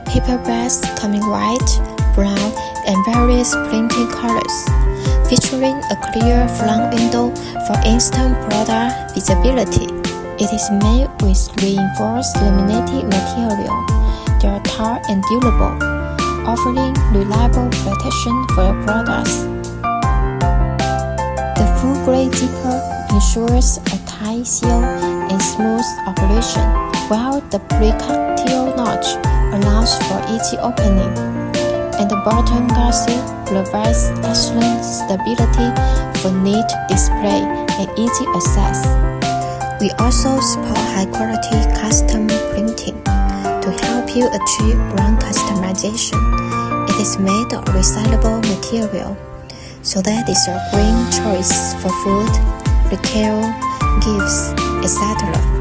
paper bags come in white, brown, and various printing colors, featuring a clear front window for instant product visibility. It is made with reinforced laminated material. They are tough and durable, offering reliable protection for your products. The full-grade zipper ensures a tight seal and smooth operation, while the practicality notch allows for easy opening, and the bottom gasket provides excellent stability for neat display and easy access. We also support high-quality custom printing to help you achieve brand customization. It is made of recyclable material, so that is a great choice for food, retail, gifts, etc.